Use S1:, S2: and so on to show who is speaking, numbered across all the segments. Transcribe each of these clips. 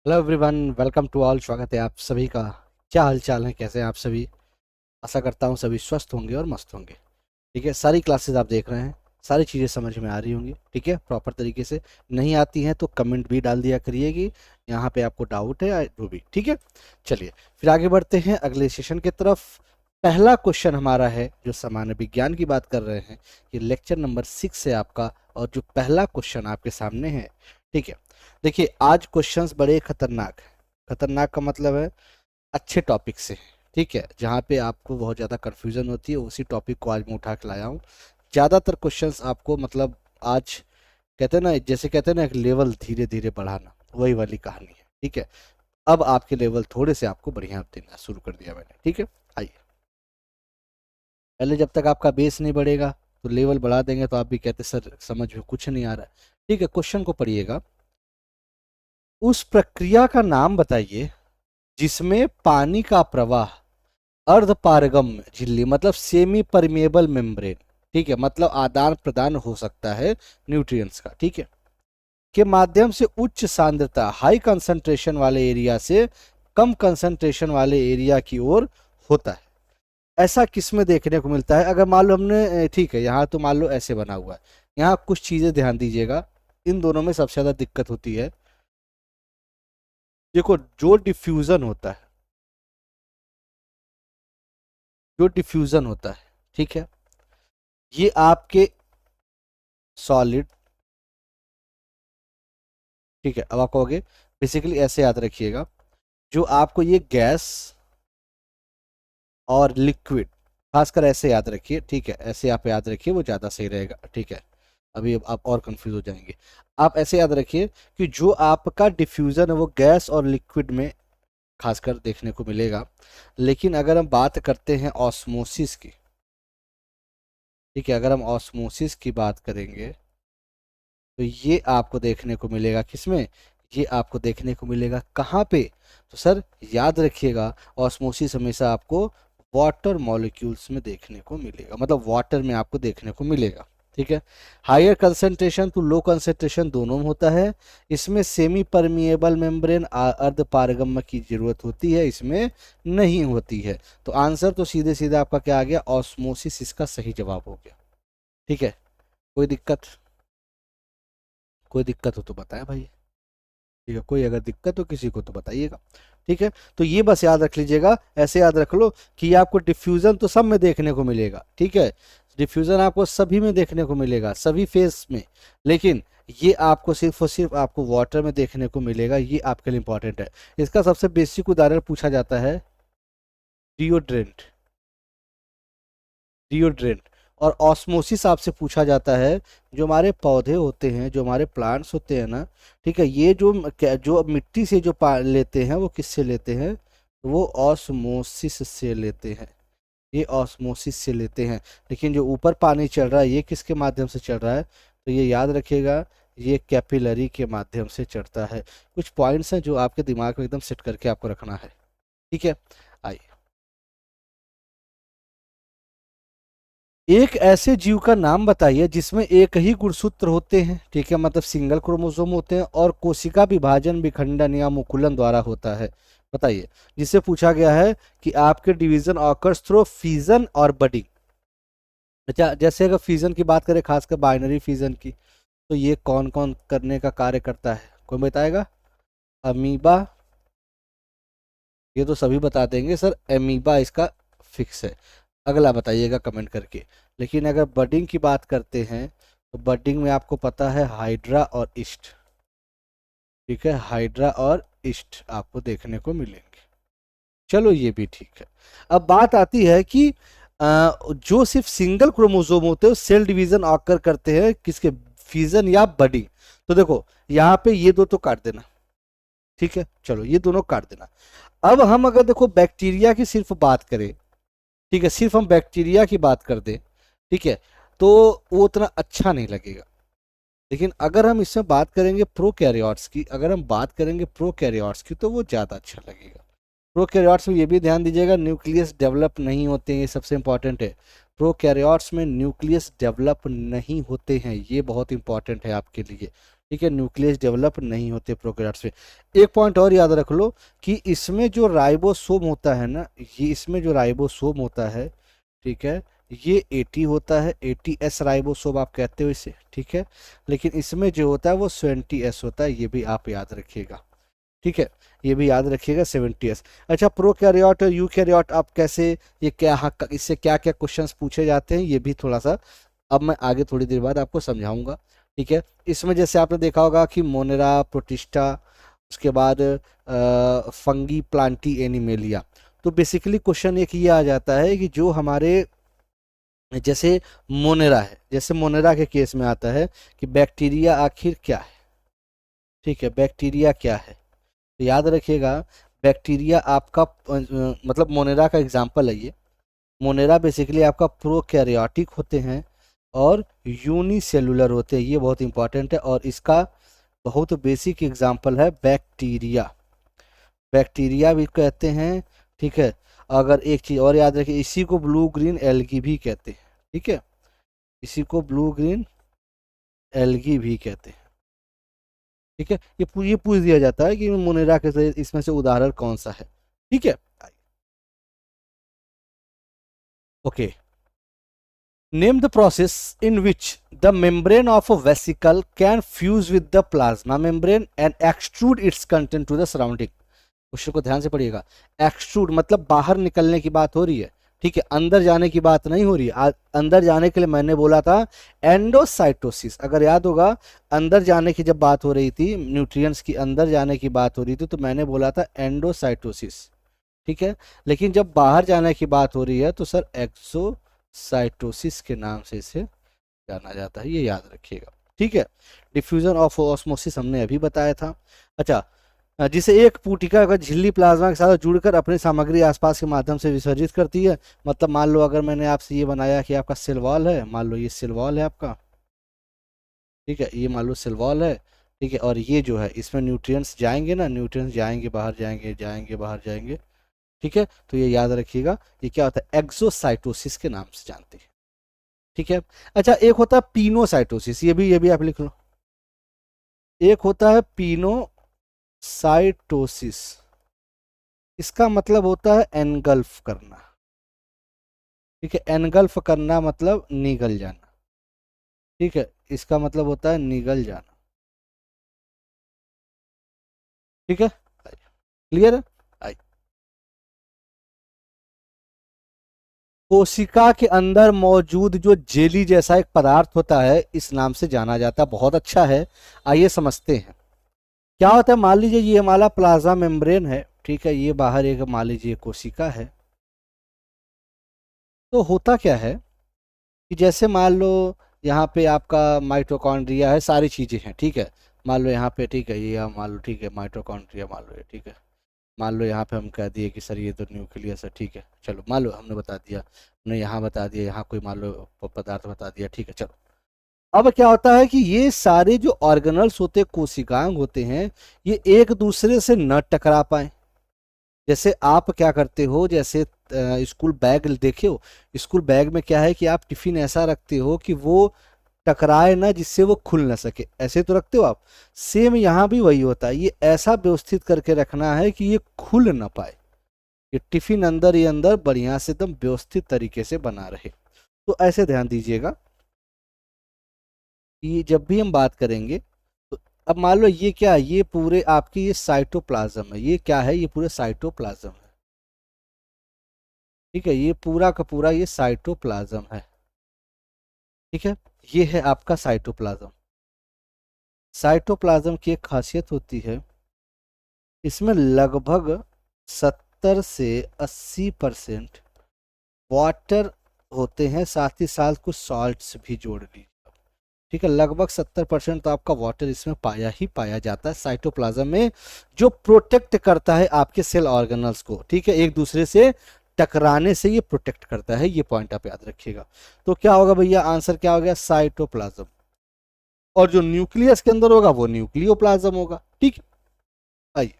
S1: Hello everyone, welcome to all. स्वागत है आप सभी का। क्या हाल चाल है, कैसे हैं आप सभी? आशा करता हूँ सभी स्वस्थ होंगे और मस्त होंगे। ठीक है, सारी क्लासेस आप देख रहे हैं, सारी चीज़ें समझ में आ रही होंगी। ठीक है, प्रॉपर तरीके से। नहीं आती हैं तो कमेंट भी डाल दिया करिए कि यहाँ पे आपको डाउट है या जो भी। ठीक है, चलिए फिर आगे बढ़ते हैं अगले सेशन की तरफ। पहला क्वेश्चन हमारा है, जो सामान्य विज्ञान की बात कर रहे हैं, ये लेक्चर नंबर 6 है आपका। और जो पहला क्वेश्चन आपके सामने है, ठीक है, देखिए आज क्वेश्चंस बड़े खतरनाक हैं। खतरनाक का मतलब है अच्छे टॉपिक से है। ठीक है, जहाँ पे आपको बहुत ज़्यादा कन्फ्यूजन होती है उसी टॉपिक को आज मैं उठा के लाया हूँ। ज़्यादातर क्वेश्चंस आपको मतलब आज कहते हैं ना, जैसे कहते हैं ना, एक लेवल धीरे धीरे बढ़ाना, वही वाली कहानी है। ठीक है, अब आपके लेवल थोड़े से आपको बढ़िया देना शुरू कर दिया मैंने। ठीक है, आइए। पहले जब तक आपका बेस नहीं बढ़ेगा तो लेवल बढ़ा देंगे तो आप भी कहते सर समझ में कुछ नहीं आ रहा है। ठीक है, क्वेश्चन को पढ़िएगा। उस प्रक्रिया का नाम बताइए जिसमें पानी का प्रवाह अर्धपारगम्य झिल्ली मतलब सेमी परमिएबल मेम्ब्रेन, ठीक है, मतलब आदान प्रदान हो सकता है न्यूट्रिएंट्स का, ठीक है, के माध्यम से उच्च सांद्रता हाई कंसंट्रेशन वाले एरिया से कम कंसंट्रेशन वाले एरिया की ओर होता है। ऐसा किस में देखने को मिलता है? अगर मान लो हमने ठीक है, यहाँ तो मान लो ऐसे बना हुआ है। यहाँ कुछ चीजें ध्यान दीजिएगा, इन दोनों में सबसे ज्यादा दिक्कत होती है। देखो, जो डिफ्यूजन होता है, ठीक है, ये आपके सॉलिड, ठीक है, अब आप कहोगे बेसिकली ऐसे याद रखिएगा, जो आपको ये गैस और लिक्विड, खासकर ऐसे याद रखिए। ठीक है, ऐसे आप याद रखिए, वो ज़्यादा सही रहेगा। ठीक है, अभी अब आप और कंफ्यूज हो जाएंगे। आप ऐसे याद रखिए कि जो आपका डिफ्यूज़न है वो गैस और लिक्विड में खासकर देखने को मिलेगा। लेकिन अगर हम बात करते हैं ऑस्मोसिस की, ठीक है, अगर हम ऑस्मोसिस की बात करेंगे तो ये आपको देखने को मिलेगा किसमें? ये आपको देखने को मिलेगा कहाँ पे? तो सर याद रखिएगा, ऑस्मोसिस हमेशा आपको वाटर मॉलिक्यूल्स में देखने को मिलेगा, मतलब वाटर में आपको देखने को मिलेगा। ठीक है, higher concentration to low concentration दोनों में होता है। इसमें सेमी परमिएबल मेम्ब्रेन अर्ध पारगम्य की जरूरत होती है, इसमें नहीं होती है। तो आंसर तो सीधे सीधे आपका क्या आ गया? ऑस्मोसिस इसका सही जवाब हो गया। ठीक है, कोई दिक्कत? कोई दिक्कत हो तो बताएं भाई। ठीक है, कोई अगर दिक्कत हो किसी को तो बताइएगा। ठीक है, तो ये बस याद रख लीजिएगा, ऐसे याद रख लो कि आपको डिफ्यूजन तो सब में देखने को मिलेगा। ठीक है, डिफ्यूजन आपको सभी में देखने को मिलेगा, सभी फेस में। लेकिन ये आपको सिर्फ और सिर्फ आपको वाटर में देखने को मिलेगा, ये आपके लिए इंपॉर्टेंट है। इसका सबसे बेसिक उदाहरण पूछा जाता है डिओड्रेंट। डिओड्रेंट और ऑस्मोसिस आपसे पूछा जाता है। जो हमारे पौधे होते हैं, जो हमारे प्लांट्स होते हैं ना, ठीक है, ये जो मिट्टी से जो लेते हैं वो किससे लेते हैं? वो ऑस्मोसिस से लेते हैं। ये ऑस्मोसिस से लेते हैं। लेकिन जो ऊपर पानी चल रहा है ये किसके माध्यम से चल रहा है? तो ये याद रखिएगा, ये कैपिलरी के माध्यम से चढ़ता है। कुछ पॉइंट्स हैं जो आपके दिमाग में एकदम सेट करके आपको रखना है। ठीक है, आइए। एक ऐसे जीव का नाम बताइए जिसमें एक ही गुणसूत्र होते हैं, ठीक है, मतलब सिंगल क्रोमोसोम होते हैं, और कोशिका विभाजन विखंडन या मुकुलन द्वारा होता है। बताइए, जिससे पूछा गया है कि आपके डिवीजन ऑकर्स थ्रू फीजन और बडिंग। अच्छा, जैसे अगर फीजन की बात करें, खासकर बाइनरी फीजन की, तो ये कौन कौन करने का कार्य करता है? कौन बताएगा? अमीबा। ये तो सभी बता देंगे सर, अमीबा इसका फिक्स है। अगला बताइएगा कमेंट करके। लेकिन अगर बडिंग की बात करते हैं तो बडिंग में आपको पता है हाइड्रा और ईस्ट। ठीक है, हाइड्रा और ईस्ट आपको देखने को मिलेंगे। चलो ये भी ठीक है। अब बात आती है कि जो सिर्फ सिंगल क्रोमोसोम होते हैं सेल डिवीजन ऑकर करते हैं किसके? फीजन या बडिंग। तो देखो यहाँ पे ये दो तो काट देना। ठीक है, चलो ये दोनों काट देना। अब हम अगर देखो बैक्टीरिया की सिर्फ बात करें, ठीक है, सिर्फ हम बैक्टीरिया की बात कर दें, ठीक है, तो वो उतना अच्छा नहीं लगेगा। लेकिन अगर हम इसमें बात करेंगे प्रोकैरियोट्स की, अगर हम बात करेंगे प्रोकैरियोट्स की, तो वो ज़्यादा अच्छा लगेगा। प्रोकैरियोट्स में ये भी ध्यान दीजिएगा, न्यूक्लियस डेवलप नहीं होते हैं, ये सबसे इंपॉर्टेंट है। प्रोकैरियोट्स में न्यूक्लियस डेवलप नहीं होते हैं, ये बहुत इंपॉर्टेंट है आपके लिए, ठीक है, न्यूक्लियस डेवलप नहीं होते प्रोकैरियोट्स में। एक पॉइंट और याद रख लो कि इसमें जो राइबोसोम होता है ना, ये इसमें जो राइबोसोम होता है, ठीक है, ये 80 होता है, 80s राइबोसोम आप कहते हो इसे, ठीक है, लेकिन इसमें जो होता है वो 20s होता है, ये भी आप याद रखिएगा, ठीक है, ये भी याद रखिएगा 70s। अच्छा, प्रोकैरियोट और यूकैरियोट आप कैसे, ये क्या इससे क्या क्या क्वेश्चंस पूछे जाते हैं, ये भी थोड़ा सा अब मैं आगे थोड़ी देर बाद आपको समझाऊंगा, ठीक है। इसमें जैसे आपने देखा होगा कि मोनेरा, प्रोटिस्टा, उसके बाद फंगी, प्लांटी, एनिमेलिया। तो बेसिकली क्वेश्चन एक ये आ जाता है कि जो हमारे जैसे मोनेरा है, जैसे मोनेरा के केस में आता है कि बैक्टीरिया आखिर क्या है, ठीक है, बैक्टीरिया क्या है, तो याद रखिएगा बैक्टीरिया आपका मतलब मोनेरा का एग्जाम्पल है ये। मोनेरा बेसिकली आपका प्रोकैरियोटिक होते हैं और यूनिसेलुलर होते हैं, ये बहुत इंपॉर्टेंट है। और इसका बहुत बेसिक एग्जाम्पल है बैक्टीरिया, बैक्टीरिया भी कहते हैं, ठीक है। अगर एक चीज़ और याद रखिए, इसी को ब्लू ग्रीन एल्गी भी कहते हैं, ठीक है, इसी को ब्लू ग्रीन एल्गी भी कहते हैं, ठीक है। ये पूछ दिया जाता है कि मोनेरा के इसमें से उदाहरण कौन सा है, ठीक है। Okay, name the process in which the membrane of a vesicle can fuse with the plasma membrane and extrude its content to the surrounding। Question को ध्यान से पढ़िएगा, एक्सट्रूड मतलब बाहर निकलने की बात हो रही है, ठीक है, अंदर जाने की बात नहीं हो रही है। अंदर जाने के लिए मैंने बोला था एंडोसाइटोसिस, अगर याद होगा, अंदर जाने की जब बात हो रही थी, न्यूट्रिएंट्स की अंदर जाने की बात हो रही थी, तो मैंने बोला था एंडोसाइटोसिस, ठीक है। लेकिन जब बाहर जाने की बात हो रही है तो सर एक्सोसाइटोसिस के नाम से इसे जाना जाता है, ये याद रखिएगा, ठीक है। डिफ्यूजन ऑफ ऑस्मोसिस हमने अभी बताया था। अच्छा, जिसे एक पुटिका अगर झिल्ली प्लाज्मा के साथ जुड़कर अपनी सामग्री आसपास के माध्यम से विसर्जित करती है, मतलब मान लो अगर मैंने आपसे ये बनाया कि आपका सेल वॉल है, मान लो ये सेल वॉल है आपका, ठीक है, ये मान लो सेल वॉल है, ठीक है, और ये जो है इसमें न्यूट्रिएंट्स जाएंगे ना, न्यूट्रिएंट्स जाएंगे बाहर, जाएंगे जाएंगे बाहर जाएंगे, ठीक है। तो ये याद रखिएगा, ये क्या होता है, एक्सोसाइटोसिस के नाम से जानते हैं, ठीक है। अच्छा, एक होता है पीनोसाइटोसिस, ये भी आप लिख लो, एक होता है पीनोसाइटोसिस, इसका मतलब होता है एनगल्फ करना, ठीक है, एनगल्फ करना मतलब निगल जाना, ठीक है, इसका मतलब होता है निगल जाना, ठीक है, क्लियर है। कोशिका के अंदर मौजूद जो जेली जैसा एक पदार्थ होता है, इस नाम से जाना जाता है, बहुत अच्छा है। आइए समझते हैं क्या होता है। मान लीजिए ये हमारा प्लाज्मा मेम्ब्रेन है, ठीक है, ये बाहर एक मान लीजिए कोशिका है। तो होता क्या है कि जैसे मान लो यहाँ पे आपका माइटोकॉन्ड्रिया है, सारी चीज़ें हैं, ठीक है, मान लो यहाँ पे, ठीक है, ये मान लो, ठीक है, माइटोकॉन्ड्रिया मान लो ये, ठीक है, मान लो यहाँ पे हम कह दिए कि सर ये तो न्यूक्लियस है, ठीक है, चलो मान लो हमने बता दिया, हमने यहाँ बता दिया, यहाँ कोई मान लो पदार्थ बता दिया, ठीक है, चलो। अब क्या होता है कि ये सारे जो ऑर्गेनल्स होते हैं, कोशिकांग होते हैं, ये एक दूसरे से न टकरा पाए। जैसे आप क्या करते हो, जैसे स्कूल बैग देखे हो, स्कूल बैग में क्या है कि आप टिफिन ऐसा रखते हो कि वो टकराए ना, जिससे वो खुल ना सके, ऐसे तो रखते हो आप। सेम यहाँ भी वही होता है, ये ऐसा व्यवस्थित करके रखना है कि ये खुल ना पाए, ये टिफिन अंदर ही अंदर बढ़िया से एकदम व्यवस्थित तरीके से बना रहे। तो ऐसे ध्यान दीजिएगा कि जब भी हम बात करेंगे, तो अब मान लो ये क्या है, ये पूरे आपकी ये साइटोप्लाज्म है, ये क्या है, ये पूरे साइटोप्लाज्म है, ठीक है, ये पूरा का पूरा ये साइटोप्लाज्म है, ठीक है, ये है आपका साइटोप्लाज्म। साइटोप्लाज्म की एक खासियत होती है, इसमें लगभग 70 से 80% वाटर होते हैं, साथ ही साथ कुछ सॉल्ट्स भी जोड़ लीजिए, ठीक है, लगभग 70% तो आपका वाटर इसमें पाया ही पाया जाता है साइटोप्लाज्म में, जो प्रोटेक्ट करता है आपके सेल ऑर्गेनल्स को, ठीक है, एक दूसरे से टकराने से ये प्रोटेक्ट करता है, ये पॉइंट आप याद रखिएगा। तो क्या होगा भैया, आंसर क्या हो गया, साइटोप्लाज्म। और जो न्यूक्लियस के अंदर होगा वो न्यूक्लियोप्लाज्म होगा, ठीक है। आइए,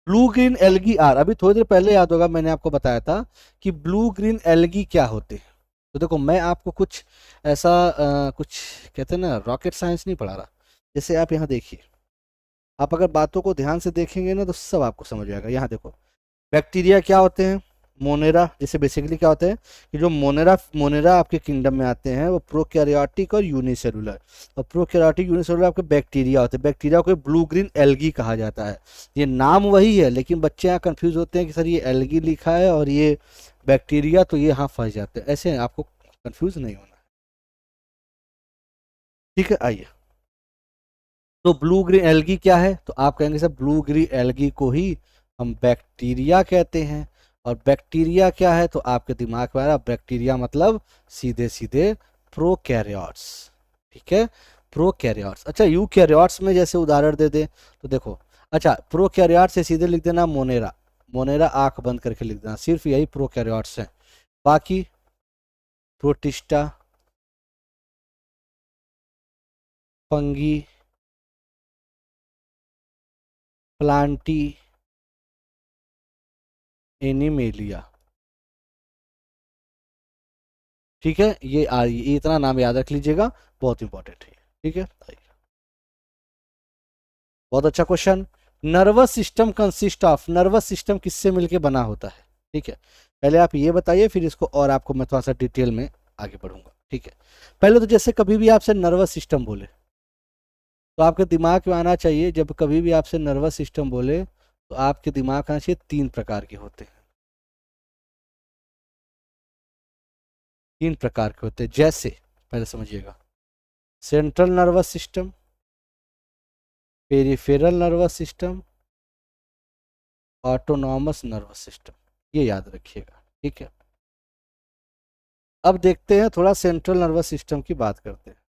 S1: ब्लू ग्रीन एल्गी आर, अभी थोड़ी देर पहले याद होगा मैंने आपको बताया था कि ब्लू ग्रीन एल्गी क्या होते हैं। तो देखो मैं आपको कुछ ऐसा कुछ कहते हैं ना रॉकेट साइंस नहीं पढ़ा रहा। जैसे आप यहाँ देखिए, आप अगर बातों को ध्यान से देखेंगे ना तो सब आपको समझ आएगा। यहाँ देखो, बैक्टीरिया क्या होते हैं, मोनेरा, जैसे बेसिकली क्या होते हैं कि जो मोनेरा मोनेरा आपके किंगडम में आते हैं वो प्रोकैरियोटिक और यूनिसेलुलर, और प्रोकैरियोटिक यूनिसेलुलर आपके बैक्टीरिया होते हैं। बैक्टीरिया को ब्लू ग्रीन एल्गी कहा जाता है। ये नाम वही है लेकिन बच्चे यहाँ कंफ्यूज होते हैं कि सर ये एल्गी लिखा है और ये बैक्टीरिया, तो ये यहाँ फंस जाते हैं। ऐसे आपको कंफ्यूज नहीं होना। ठीक है, आइए। तो ब्लू ग्रीन एल्गी क्या है, तो आप कहेंगे सर ब्लू ग्रीन एल्गी को ही हम बैक्टीरिया कहते हैं। और बैक्टीरिया क्या है, तो आपके दिमाग में आ रहा बैक्टीरिया मतलब सीधे सीधे प्रोकैरियोट्स। ठीक है, प्रोकैरियोट्स। अच्छा यूकैरियोट्स में जैसे उदाहरण दे दे तो देखो, अच्छा प्रोकैरियोट से सीधे लिख देना मोनेरा, मोनेरा आंख बंद करके लिख देना, सिर्फ यही प्रोकैरियोट्स हैं। बाकी प्रोटिस्टा, फंगी, प्लांटी, एनिमेलिया। ठीक है, ये इतना नाम याद रख लीजिएगा, बहुत इंपॉर्टेंट है। ठीक है, बहुत अच्छा question. Nervous system consist of, nervous system किससे मिलके बना होता है। ठीक है, पहले आप ये बताइए फिर इसको और आपको मैं थोड़ा सा डिटेल में आगे बढ़ूंगा। ठीक है, पहले तो जैसे कभी भी आपसे नर्वस सिस्टम बोले तो आपके दिमाग में आना चाहिए, जब कभी भी आपसे नर्वस सिस्टम बोले तो आपके दिमाग में आना चाहिए तीन प्रकार के होते हैं। तीन प्रकार के होते हैं, जैसे पहले समझिएगा, central nervous system, peripheral nervous system, autonomous nervous system, ये याद रखिएगा। ठीक है, अब देखते हैं थोड़ा सेंट्रल नर्वस सिस्टम की बात करते हैं।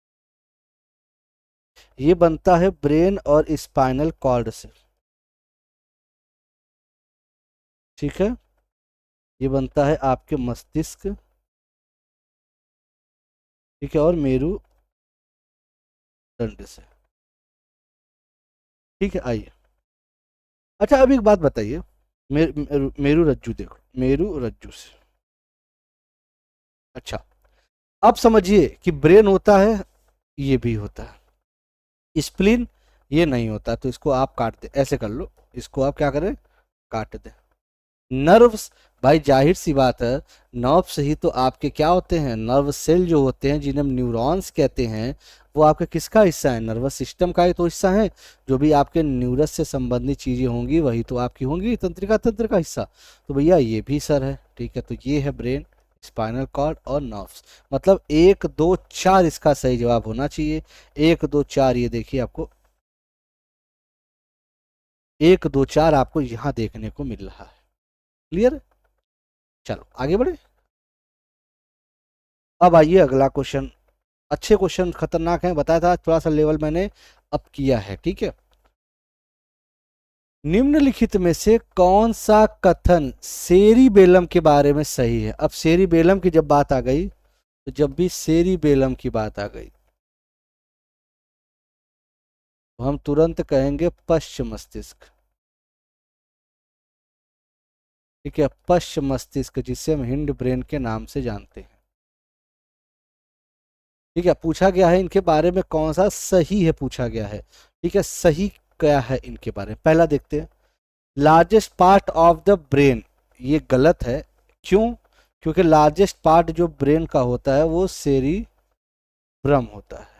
S1: ये बनता है ब्रेन और स्पाइनल कॉर्ड से। ठीक है, ये बनता है आपके मस्तिष्क, ठीक है, और मेरु दंड से। ठीक है, आइए। अच्छा अभी एक बात बताइए, मेरु रज्जु देखो, मेरु रज्जु से। अच्छा, अब समझिए कि ब्रेन होता है, ये भी होता है, स्प्लीन ये नहीं होता, तो इसको आप काट दे, ऐसे कर लो, इसको आप क्या करें, काट दें। नर्व्स, भाई जाहिर सी बात है, नर्व्स ही तो आपके क्या होते हैं, नर्व सेल जो होते हैं जिन्हें हम न्यूरॉन्स कहते हैं, वो आपके किसका हिस्सा है, नर्वस सिस्टम का ही तो हिस्सा है। जो भी आपके न्यूरस से संबंधित चीजें होंगी वही तो आपकी होंगी तंत्रिका तंत्र का हिस्सा। तो भैया ये भी सर है। ठीक है, तो ये है ब्रेन, स्पाइनल कॉर्ड और नर्व्स। मतलब एक दो चार इसका सही जवाब होना चाहिए। एक दो चार, ये देखिए आपको एक दो चार आपको यहाँ देखने को मिल रहा है। क्लियर, चलो आगे बढ़े। अब आइए अगला क्वेश्चन। अच्छे क्वेश्चन खतरनाक हैं, बताया था थोड़ा सा लेवल मैंने अप किया है। ठीक है, निम्नलिखित में से कौन सा कथन सेरिबेलम के बारे में सही है। अब सेरिबेलम की जब बात आ गई, तो जब भी सेरिबेलम की बात आ गई तो हम तुरंत कहेंगे पश्च मस्तिष्क। ठीक है, पश्च मस्तिष्क जिसे हम हिंड ब्रेन के नाम से जानते हैं। ठीक है, पूछा गया है इनके बारे में कौन सा सही है, पूछा गया है। ठीक है, सही क्या है इनके बारे में, पहला देखते हैं। Largest part of the brain, ये गलत है। क्यों, क्योंकि लार्जेस्ट पार्ट जो ब्रेन का होता है वो सेरिब्रम होता है।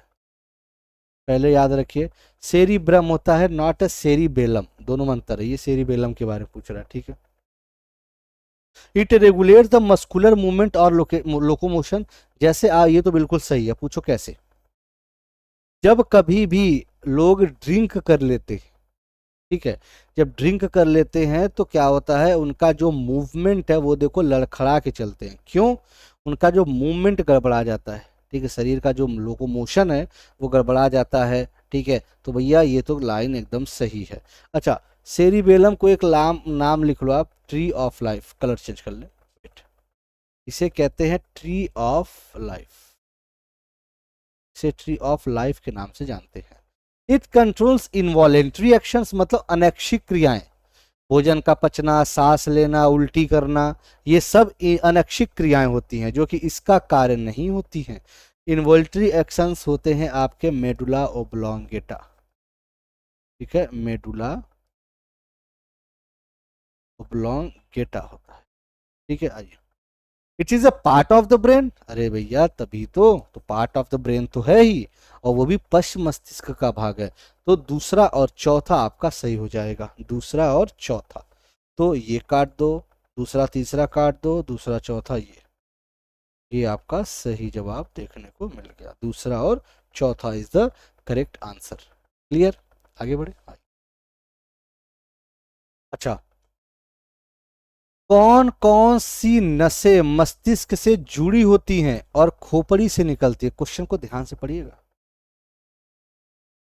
S1: पहले याद रखिए, सेरिब्रम होता है, नॉट अ सेरिबेलम, दोनों में अंतर है। ये सेरिबेलम के बारे में पूछ रहा है। ठीक है, it regulates the muscular movement और लोकोमोशन। जैसे ये तो बिल्कुल सही है, पूछो कैसे। जब कभी भी लोग ड्रिंक कर लेते हैं, ठीक है, जब ड्रिंक कर लेते हैं तो क्या होता है, उनका जो मूवमेंट है वो देखो लड़खड़ा के चलते हैं। क्यों, उनका जो मूवमेंट गड़बड़ा जाता है। ठीक है, शरीर का जो लोकोमोशन है वो गड़बड़ा जाता है। ठीक है, तो भैया ये तो लाइन एकदम सही है। अच्छा, सेरिबेलम को एक नाम लिख लो आप, tree of life, colour change कर ले, इसे कहते हैं ट्री ऑफ लाइफ, इसे ट्री ऑफ लाइफ के नाम से जानते हैं। इट कंट्रोल्स इनवॉलेंट्री एक्शंस, मतलब अनैच्छिक क्रियाएं। भोजन का पचना, सांस लेना, उल्टी करना, ये सब अनैच्छिक क्रियाएं होती हैं जो कि इसका कार्य नहीं होती हैं। इन्वॉल्टरी एक्शंस होते हैं आपके मेडुला ओब्लोंगेटा, ठीक है, मेडुला ओब्लोंगेटा होता है, ठीक है। आइए, it is a part of the brain, अरे भैया तभी तो पार्ट ऑफ द ब्रेन तो है ही, और वो भी पश्च मस्तिष्क का भाग है। तो दूसरा और चौथा आपका सही हो जाएगा, दूसरा और चौथा। तो ये काट दो, दूसरा तीसरा काट दो, दूसरा चौथा ये आपका सही जवाब देखने को मिल गया, दूसरा और चौथा is the correct answer. Clear, आगे बढ़े। अच्छा, कौन कौन सी नसें मस्तिष्क से जुड़ी होती हैं और खोपड़ी से निकलती है? क्वेश्चन को ध्यान से पढ़िएगा।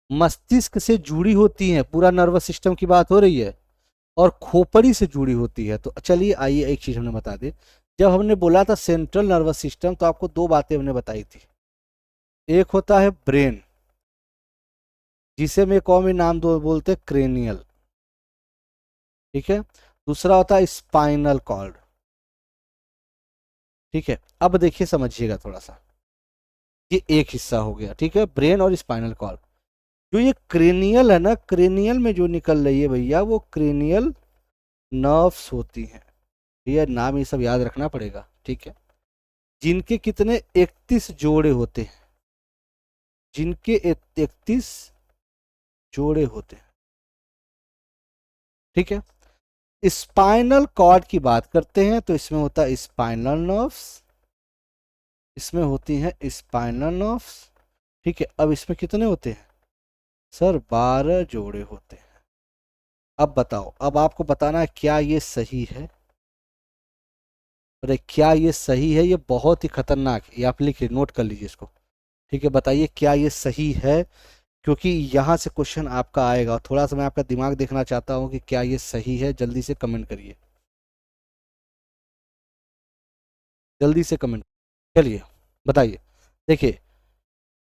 S1: मस्तिष्क से जुड़ी होती हैं, पूरा नर्वस सिस्टम की बात हो रही है, और खोपड़ी से जुड़ी होती है। तो चलिए आइए, एक चीज हमने बता दे, जब हमने बोला था सेंट्रल नर्वस सिस्टम तो आपको दो बातें हमने बताई थी। एक होता है ब्रेन, जिसे मैं कौन में नाम दो बोलते क्रेनियल, ठीक है। दूसरा होता है स्पाइनल कॉर्ड, ठीक है। अब देखिए समझिएगा थोड़ा सा, ये एक हिस्सा हो गया, ठीक है, ब्रेन और स्पाइनल कॉर्ड। जो ये क्रेनियल है ना, क्रेनियल में जो निकल रही है भैया वो क्रेनियल नर्व्स होती हैं। भैया नाम ये सब याद रखना पड़ेगा, ठीक है। जिनके कितने 31 जोड़े होते हैं, जिनके 31 जोड़े होते हैं, ठीक है। स्पाइनल कॉर्ड की बात करते हैं तो इसमें होता है स्पाइनल नर्व्स, इसमें होती हैं स्पाइनल नर्व्स, ठीक है। अब इसमें कितने होते हैं सर? 12 जोड़े होते हैं। अब बताओ, अब आपको बताना है क्या ये सही है, अरे क्या ये सही है? ये बहुत ही खतरनाक है, ये आप लिखिए, नोट कर लीजिए इसको, ठीक है। बताइए क्या ये सही है, क्योंकि यहाँ से क्वेश्चन आपका आएगा। थोड़ा सा मैं आपका दिमाग देखना चाहता हूँ कि क्या ये सही है, जल्दी से कमेंट करिए, जल्दी से कमेंट, चलिए बताइए। देखिए,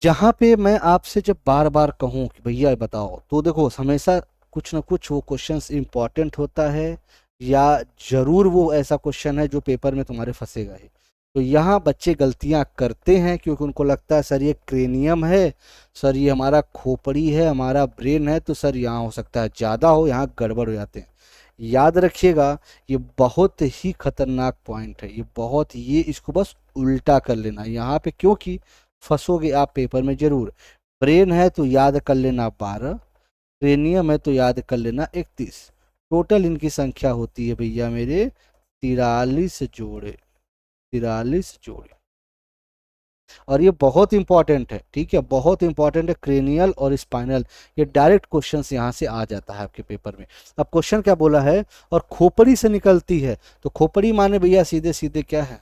S1: जहाँ पे मैं आपसे जब बार बार कहूँ कि भैया बताओ, तो देखो हमेशा कुछ ना कुछ वो क्वेश्चंस इंपॉर्टेंट होता है, या जरूर वो ऐसा क्वेश्चन है जो पेपर में तुम्हारे फंसेगा ही। तो यहाँ बच्चे गलतियाँ करते हैं क्योंकि उनको लगता है सर ये क्रेनियम है, सर ये हमारा खोपड़ी है, हमारा ब्रेन है, तो सर यहाँ हो सकता है ज़्यादा हो, यहाँ गड़बड़ हो जाते हैं। याद रखिएगा, ये बहुत ही खतरनाक पॉइंट है, ये बहुत, ये इसको बस उल्टा कर लेना यहाँ पे, क्योंकि फंसोगे आप पेपर में जरूर। ब्रेन है तो याद कर लेना 12, क्रेनियम है तो याद कर लेना 31, टोटल इनकी संख्या होती है भैया मेरे 43 जोड़े, 43 जोड़े। और ये बहुत इंपॉर्टेंट है, ठीक है, बहुत इंपॉर्टेंट है, क्रेनियल और स्पाइनल, ये डायरेक्ट क्वेश्चन यहाँ से आ जाता है आपके पेपर में। अब क्वेश्चन क्या बोला है, और खोपड़ी से निकलती है, तो खोपड़ी माने भैया सीधे सीधे क्या है?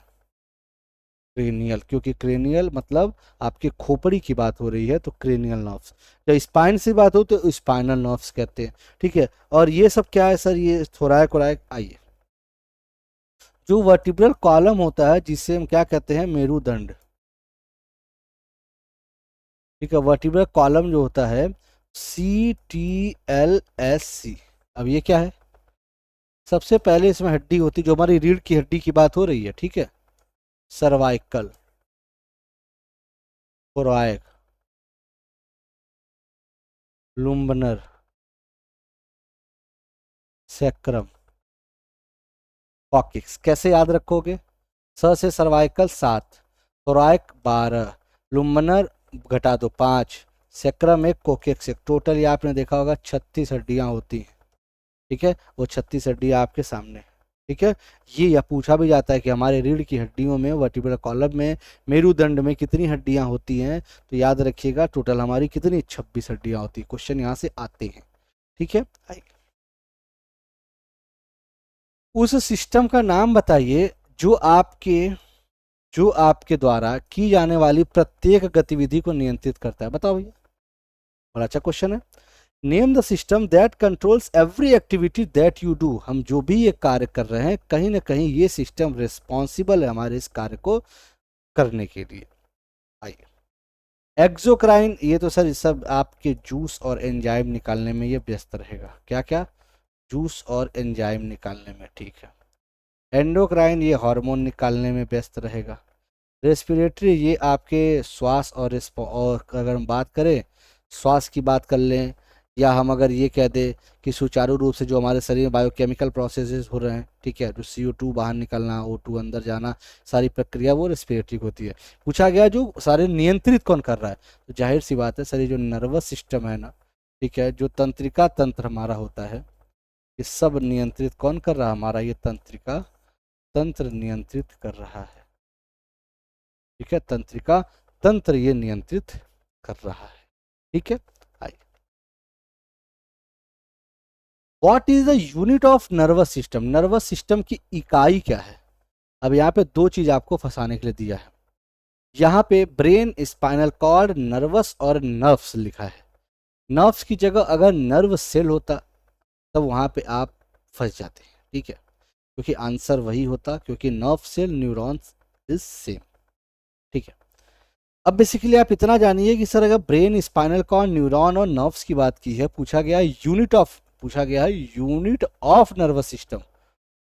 S1: क्रेनियल, क्योंकि क्रेनियल मतलब आपके खोपड़ी की बात हो रही है, तो क्रेनियल नर्व्स। जब स्पाइन से बात हो तो स्पाइनल नर्व्स कहते हैं, ठीक है। और ये सब क्या है सर? ये थोरैक वोरैक। आइए, जो वर्टिब्रल कॉलम होता है जिसे हम क्या कहते हैं? मेरुदंड, ठीक है। वर्टिब्रल कॉलम जो होता है CTLSC। अब ये क्या है? सबसे पहले इसमें हड्डी होती है, जो हमारी रीढ़ की हड्डी की बात हो रही है, ठीक है, सर्वाइकल, थोरैक, लुम्बनर, सैक्रम, कॉक्सिक्स। कैसे याद रखोगे? स से सर्वाइकल 7, थोरैक 12, लुम्बनर घटा दो 5, सैक्रम एक, कोकेक्स एक, टोटल ये आपने देखा होगा 36 हड्डियां होती हैं, ठीक है। वो 36 हड्डियां आपके सामने, ठीक है। ये या पूछा भी जाता है कि हमारे रीढ़ की हड्डियों में, वर्टिब्रल कॉलम में, मेरुदंड में कितनी हड्डियां होती हैं, तो याद रखिएगा टोटल हमारी कितनी 26 हड्डियां होती है। क्वेश्चन यहाँ से आते हैं, ठीक है। उस सिस्टम का नाम बताइए जो आपके जो आपके द्वारा की जाने वाली प्रत्येक गतिविधि को नियंत्रित करता है। बताओ भैया, बड़ा अच्छा क्वेश्चन है। Name the system that controls every activity that you do. हम जो भी ये कार्य कर रहे हैं, कहीं ना कहीं ये सिस्टम रिस्पॉन्सिबल है हमारे इस कार्य को करने के लिए। आइए, एक्सोक्राइन, ये तो सर सब आपके जूस और एंजाइम निकालने में ये व्यस्त रहेगा। क्या क्या? जूस और एंजाइम निकालने में, ठीक है। एंडोक्राइन ये हार्मोन निकालने में व्यस्त रहेगा। रेस्पिरेटरी ये आपके श्वास और अगर हम बात करें, श्वास की बात कर लें, या हम अगर ये कह दें कि सुचारू रूप से जो हमारे शरीर में बायोकेमिकल प्रोसेसेस हो रहे हैं, ठीक है, जो CO2 बाहर निकलना, O2 अंदर जाना, सारी प्रक्रिया वो रेस्पिरेटरी होती है। पूछा गया जो सारे नियंत्रित कौन कर रहा है, तो जाहिर सी बात है सर, ये जो नर्वस सिस्टम है ना, ठीक है, जो तंत्रिका तंत्र हमारा होता है, ये सब नियंत्रित कौन कर रहा है, हमारा ये तंत्रिका तंत्र नियंत्रित कर रहा है, ठीक है, तंत्रिका तंत्र ये नियंत्रित कर रहा है, ठीक है। आइए, what is the unit of nervous system, nervous system की इकाई क्या है। अब यहाँ पे दो चीज आपको फंसाने के लिए दिया है, यहाँ पे ब्रेन, स्पाइनल कॉर्ड, नर्वस और नर्व्स लिखा है। नर्व्स की जगह अगर नर्व सेल होता तब वहां पे आप फंस जाते हैं, ठीक है, क्योंकि आंसर वही होता, क्योंकि nerve cell neurons is same, ठीक है। अब बेसिकली आप इतना जानिए कि सर अगर ब्रेन, स्पाइनल कॉर्ड, न्यूरॉन और नर्व्स की बात की है, पूछा गया है यूनिट ऑफ नर्वस सिस्टम,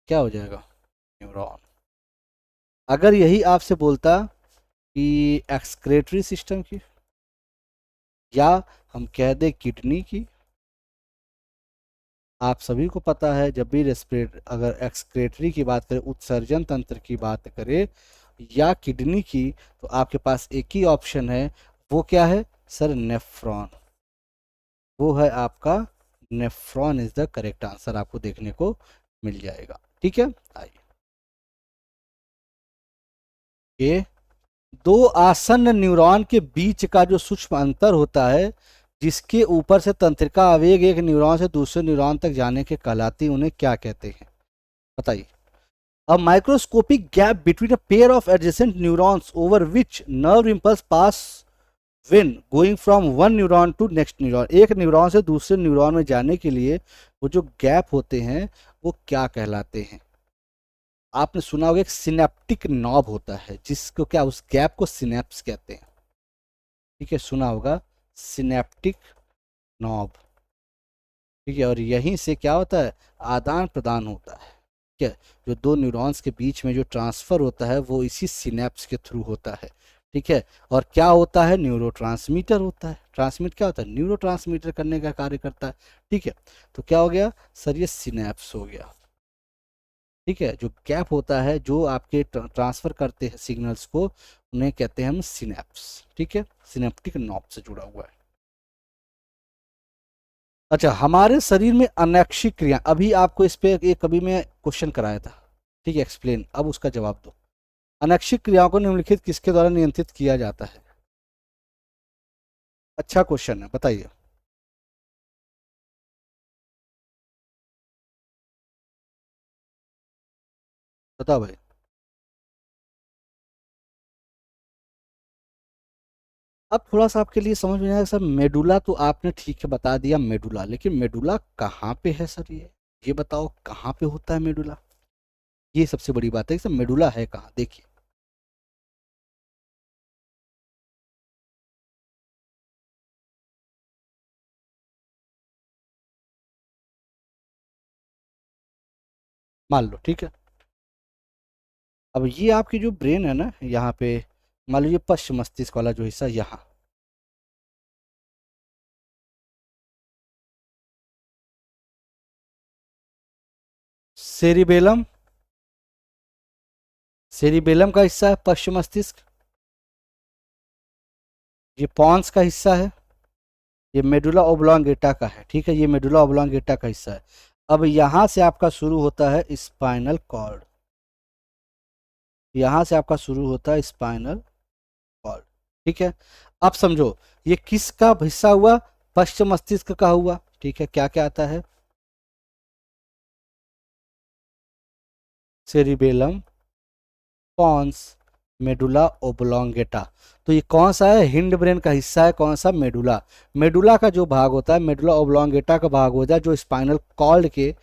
S1: क्या हो जाएगा, न्यूरॉन। अगर यही आपसे बोलता कि एक्सक्रेटरी सिस्टम की, या हम कह दें किडनी की, आप सभी को पता है जब भी अगर एक्सक्रेटरी की बात करें, उत्सर्जन तंत्र की बात करें, या किडनी की, तो आपके पास एक ही ऑप्शन है, वो क्या है सर, नेफ्रॉन। वो है आपका nephron is the correct answer, आपको देखने को मिल जाएगा, ठीक है। आइए, ये दो आसन्न न्यूरॉन के बीच का जो सूक्ष्म अंतर होता है, जिसके ऊपर से तंत्रिका आवेग एक न्यूरॉन से दूसरे न्यूरॉन तक जाने के कहलाती, उन्हें क्या कहते हैं, बताइए। A microscopic gap between a pair of adjacent neurons over which nerve impulse pass when going from one neuron to next neuron, एक न्यूरॉन से दूसरे न्यूरॉन में जाने के लिए वो जो गैप होते हैं वो क्या कहलाते हैं। आपने सुना होगा एक सिनेप्टिक नॉब होता है, जिसको क्या, उस गैप को सिनेप्स कहते हैं, ठीक है, सुना होगा सिनेप्टिक नॉब, ठीक है। और यहीं से क्या होता है, आदान प्रदान होता है, ठीक है, जो दो न्यूरॉन्स के बीच में जो ट्रांसफ़र होता है वो इसी सिनेप्स के थ्रू होता है, ठीक है। और क्या होता है, न्यूरोट्रांसमीटर होता है। ट्रांसमिट क्या होता है, न्यूरोट्रांसमीटर करने का कार्य करता है, ठीक है। तो क्या हो गया सर, ये सिनेप्स हो गया, ठीक है। जो गैप होता है जो आपके ट्रांसफ़र करते हैं सिग्नल्स को, उन्हें कहते हैं हम सिनेप्स, ठीक है, सिनेप्टिक नॉब से जुड़ा हुआ है। अच्छा, हमारे शरीर में अनैच्छिक क्रिया, अभी आपको इस पे एक कभी मैं क्वेश्चन कराया था, ठीक है, एक्सप्लेन, अब उसका जवाब दो। अनैच्छिक क्रियाओं को निम्नलिखित किसके द्वारा नियंत्रित किया जाता है। अच्छा क्वेश्चन है, बताइए। बताओ भाई। अब थोड़ा सा आपके लिए समझ में आएगा सर, मेडुला तो आपने ठीक है बता दिया मेडुला, लेकिन मेडुला कहाँ पे है सर, ये बताओ कहाँ पे होता है मेडुला। ये सबसे बड़ी बात है कि सर मेडुला है कहाँ, देखिए। मान लो, ठीक है, अब ये आपकी जो ब्रेन है ना, यहाँ पे मान लीजिए पश्च मस्तिष्क वाला जो हिस्सा यहाँ, सेरिबेलम, सेरिबेलम का हिस्सा है पश्च मस्तिष्क, ये पॉन्स का हिस्सा है, ये मेडुला ओब्लॉन्गेटा का है, ठीक है, ये मेडुला ओब्लॉन्गेटा का हिस्सा है। अब यहाँ से आपका शुरू होता है स्पाइनल कॉर्ड, यहाँ से आपका शुरू होता है स्पाइनल कॉर्ड, ठीक है। अब समझो ये किसका हिस्सा हुआ, पश्चिम मस्तिष्क का हुआ, ठीक है। क्या क्या आता है, सेरिबेलम, पॉन्स, मेडुला ओब्लॉन्गेटा। तो ये कौन सा है, हिंड ब्रेन का हिस्सा है, कौन सा, मेडुला। मेडुला का जो भाग होता है, मेडुला ओब्लॉन्गेटा का भाग होता है, जो स्पाइनल कॉर्ड के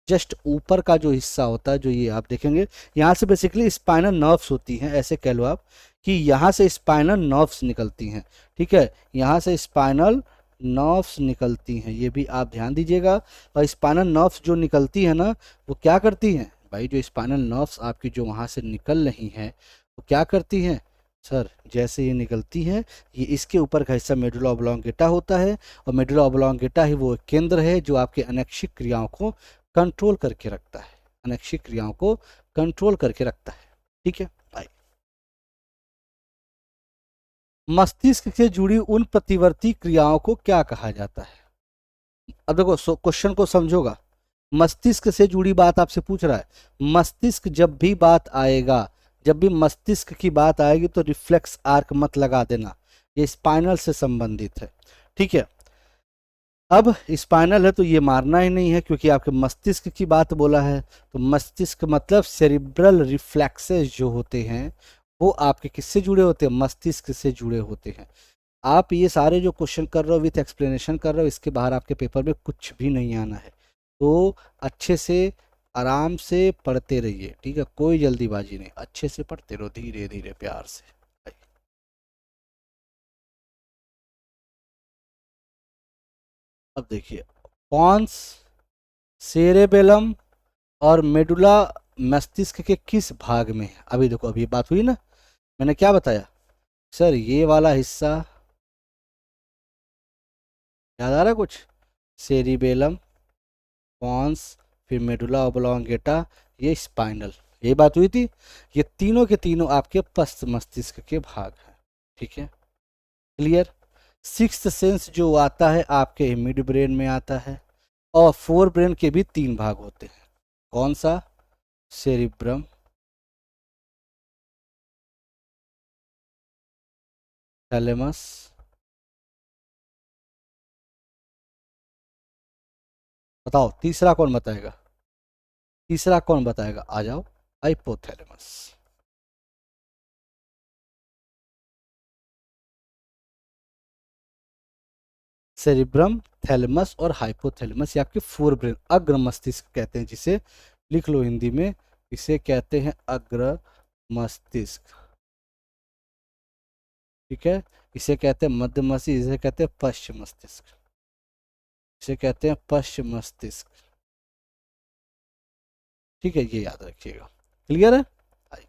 S1: जस्ट ऊपर का जो हिस्सा होता है, जो ये आप देखेंगे, यहाँ से बेसिकली स्पाइनल नर्व्स होती हैं, ऐसे कह लो आप कि यहाँ से स्पाइनल नर्व्स निकलती हैं, ठीक है, यहाँ से स्पाइनल नर्व्स निकलती हैं, ये भी आप ध्यान दीजिएगा। और स्पाइनल नर्व्स जो निकलती है ना, वो क्या करती हैं भाई, जो स्पाइनल नर्व्स आपकी जो वहाँ से निकल रही हैं वो क्या करती हैं सर, जैसे ये निकलती हैं, ये इसके ऊपर का हिस्सा मेडुला ऑब्लोंगेटा होता है, और मेडुला ऑब्लोंगेटा ही वो केंद्र है जो आपके अनैच्छिक क्रियाओं को कंट्रोल करके रखता है, अनैच्छिक क्रियाओं को कंट्रोल करके रखता है। ठीक है भाई। मस्तिष्क से जुड़ी उन प्रतिवर्ती क्रियाओं को क्या कहा जाता है? अब देखो क्वेश्चन को समझोगा, मस्तिष्क से जुड़ी बात आपसे पूछ रहा है। मस्तिष्क जब भी बात आएगा, जब भी मस्तिष्क की बात आएगी तो रिफ्लेक्स आर्क मत लगा देना, ये स्पाइनल से संबंधित है। ठीक है, अब स्पाइनल है तो ये मारना ही नहीं है, क्योंकि आपके मस्तिष्क की बात बोला है, तो मस्तिष्क मतलब सेरिब्रल रिफ्लेक्सेस जो होते हैं वो आपके किससे जुड़े होते हैं, मस्तिष्क से जुड़े होते हैं। आप ये सारे जो क्वेश्चन कर रहे हो विथ एक्सप्लेनेशन कर रहे हो, इसके बाहर आपके पेपर में कुछ भी नहीं आना है, तो अच्छे से आराम से पढ़ते रहिए। ठीक है, कोई जल्दीबाजी नहीं, अच्छे से पढ़ते रहो, धीरे धीरे प्यार से। अब देखिए, पॉन्स, सेरेबेलम और मेडुला मस्तिष्क के किस भाग में है? अभी देखो, अभी बात हुई ना, मैंने क्या बताया सर, ये वाला हिस्सा याद आ रहा है कुछ, सेरिबेलम, पॉन्स, फिर मेडुला ओब्लोंगेटा, ये स्पाइनल, ये बात हुई थी। ये तीनों के तीनों आपके पश्च मस्तिष्क के भाग हैं। ठीक है, क्लियर। सिक्स्थ सेंस जो आता है आपके मिड ब्रेन में आता है, और फोर ब्रेन के भी तीन भाग होते हैं। कौन सा? सेरिब्रम, थैलेमस, बताओ तीसरा कौन बताएगा, तीसरा कौन बताएगा, आ जाओ, हाइपोथैलेमस। सेरिब्रम, थैलेमस और हाइपोथैलेमस, ये आपके फोर ब्रेन, अग्र मस्तिष्क कहते हैं जिसे, लिख लो हिंदी में, इसे कहते हैं अग्र मस्तिष्क। ठीक है, इसे कहते हैं मध्य मस्तिष्क, इसे कहते हैं पश्चिम मस्तिष्क, इसे कहते हैं पश्चिम मस्तिष्क। ठीक है, ये याद रखिएगा। क्लियर है? आइए,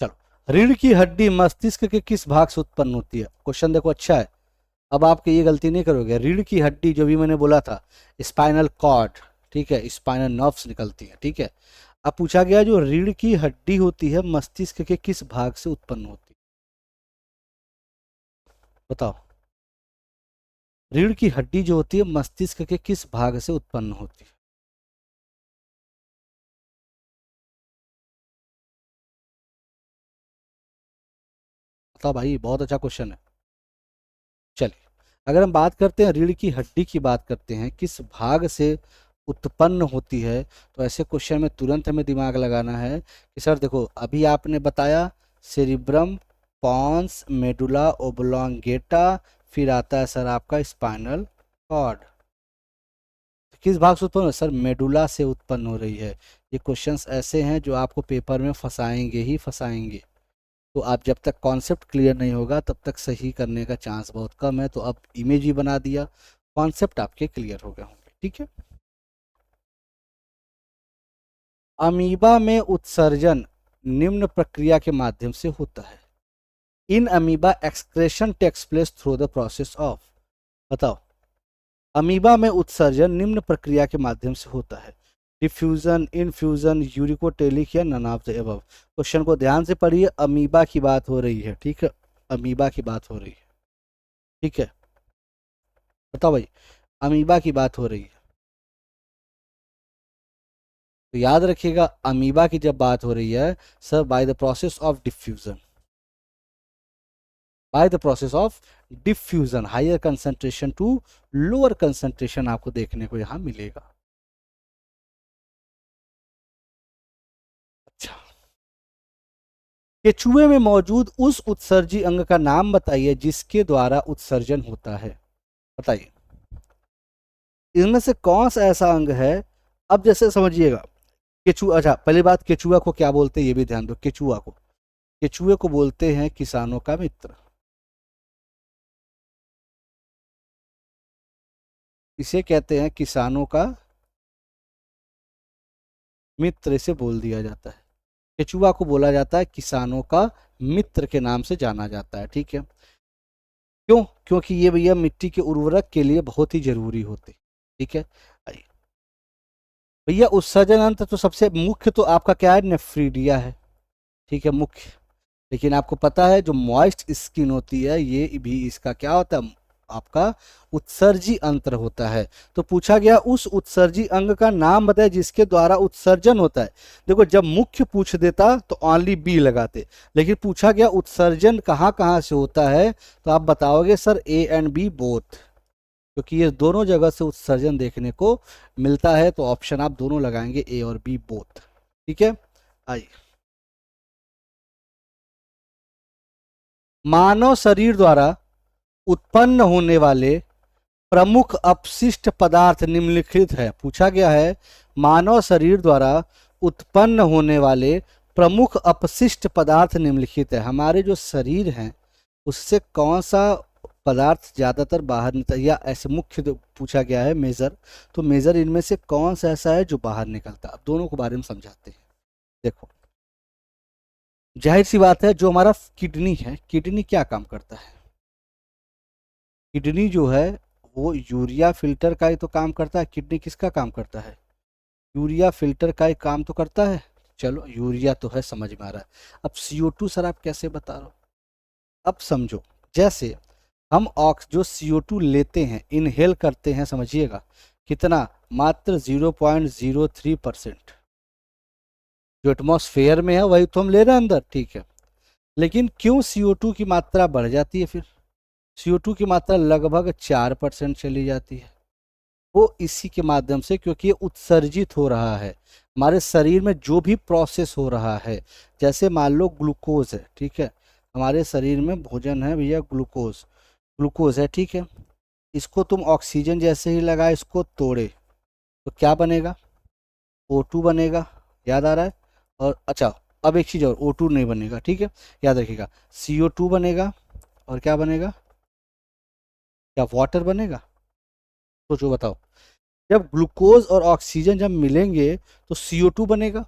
S1: चलो, रीढ़ की हड्डी मस्तिष्क के किस भाग से उत्पन्न होती है? क्वेश्चन देखो अच्छा है, अब आपके ये गलती नहीं करोगे। रीढ़ की हड्डी जो भी मैंने बोला था, स्पाइनल कॉर्ड, ठीक है, स्पाइनल नर्व्स निकलती है। ठीक है, अब पूछा गया जो रीढ़ की हड्डी होती है मस्तिष्क के किस भाग से उत्पन्न होती है? बताओ, रीढ़ की हड्डी जो होती है मस्तिष्क के किस भाग से उत्पन्न होती है? बताओ भाई, बहुत अच्छा क्वेश्चन है। चलिए, अगर हम बात करते हैं रीढ़ की हड्डी की बात करते हैं किस भाग से उत्पन्न होती है, तो ऐसे क्वेश्चन में तुरंत हमें दिमाग लगाना है कि सर देखो, अभी आपने बताया सेरिब्रम, पॉन्स, मेडुला ओब्लोंगेटा, फिर आता है सर आपका स्पाइनल कॉर्ड। किस भाग से उत्पन्न हो? सर मेडुला से उत्पन्न हो रही है। ये क्वेश्चंस ऐसे हैं जो आपको पेपर में फंसाएंगे ही फंसाएंगे, तो आप जब तक कॉन्सेप्ट क्लियर नहीं होगा तब तक सही करने का चांस बहुत कम है। तो अब इमेज ही बना दिया, कॉन्सेप्ट आपके क्लियर हो गए होंगे। ठीक है, अमीबा में उत्सर्जन निम्न प्रक्रिया के माध्यम से होता है। In amoeba excretion takes place through the process of, बताओ, अमीबा में उत्सर्जन निम्न प्रक्रिया के माध्यम से होता है। डिफ्यूजन, इनफ्यूजन, यूरिकोटेलिक या none of the above. Question को ध्यान से पढ़िए, अमीबा की बात हो रही है। ठीक है, अमीबा की बात हो रही है। ठीक है, बताओ भाई, अमीबा की बात हो रही है, तो याद रखिएगा अमीबा की जब बात हो रही है sir, by the process of diffusion, by the process of diffusion, higher concentration to lower concentration आपको देखने को यहां मिलेगा। अच्छा, केचुए में मौजूद उस उत्सर्जी अंग का नाम बताइए जिसके द्वारा उत्सर्जन होता है। बताइए, इनमें से कौन सा ऐसा अंग है? अब जैसे समझिएगा, केचुआ, अच्छा पहली बात, केचुआ को क्या बोलते हैं ये भी ध्यान दो। केचुआ को, केचुए को बोलते हैं किसानों का मित्र। इसे कहते हैं किसानों का मित्र, इसे बोल दिया जाता है। केचुआ को बोला जाता है किसानों का मित्र के नाम से जाना जाता है, ठीक है। क्यों? क्योंकि ये भैया मिट्टी के उर्वरक के लिए बहुत ही जरूरी होते, ठीक है। भैया उत्सर्जन अंत तो सबसे मुख्य तो आपका क्या है, नेफ्रीडिया है, ठीक है, मुख्य। लेकिन आपको पता है जो मॉइस्ट स्किन होती है ये भी इसका क्या होता है, आपका उत्सर्जी अंतर होता है। तो पूछा गया उस उत्सर्जी अंग का नाम बताए जिसके द्वारा उत्सर्जन होता है। देखो जब मुख्य पूछ देता तो ओनली बी लगाते, लेकिन पूछा गया उत्सर्जन कहाँ कहाँ से होता है, तो आप बताओगे sir A and B both, क्योंकि ये दोनों जगह से उत्सर्जन देखने को मिलता है, तो ऑप्शन आप दोनों लगाएंगे ए और बी बोथ, ठीक है। आइए, मानव शरीर द्वारा उत्पन्न होने वाले प्रमुख अपशिष्ट पदार्थ निम्नलिखित है। पूछा गया है मानव शरीर द्वारा उत्पन्न होने वाले प्रमुख अपशिष्ट पदार्थ निम्नलिखित है। हमारे जो शरीर हैं उससे कौन सा पदार्थ ज़्यादातर बाहर निकलता है, या ऐसे मुख्य जो पूछा गया है मेजर, तो मेजर इनमें से कौन सा ऐसा है जो बाहर निकलता है। अब दोनों के बारे में समझाते हैं। देखो जाहिर सी बात है जो हमारा किडनी है, किडनी क्या काम करता है, किडनी जो है वो यूरिया फिल्टर का ही तो काम करता है। किडनी किसका काम करता है, यूरिया फिल्टर का ही काम तो करता है। चलो यूरिया तो है, समझ में आ रहा है। अब CO2 सर आप कैसे बता रहे हो, अब समझो। जैसे हम ऑक्स जो CO2 लेते हैं, इनहेल करते हैं, समझिएगा कितना, मात्र 0.03%। जो एटमॉस्फेयर में है वही तो हम ले रहे हैं अंदर, ठीक है। लेकिन क्यों CO2 की मात्रा बढ़ जाती है, फिर CO2 की मात्रा लगभग 4% चली जाती है। वो इसी के माध्यम से, क्योंकि ये उत्सर्जित हो रहा है हमारे शरीर में जो भी प्रोसेस हो रहा है। जैसे मान लो ग्लूकोज है, ठीक है, हमारे शरीर में भोजन है भैया, ग्लूकोज, ग्लूकोज है, ठीक है। इसको तुम ऑक्सीजन जैसे ही लगाए इसको तोड़े तो क्या बनेगा, O2 बनेगा, याद आ रहा है। और अच्छा, अब एक चीज़ और, O2 नहीं बनेगा, ठीक है, याद रखिएगा, CO2 बनेगा, और क्या बनेगा, क्या वाटर बनेगा, सोचो बताओ। जब ग्लूकोज और ऑक्सीजन जब मिलेंगे तो CO2 बनेगा,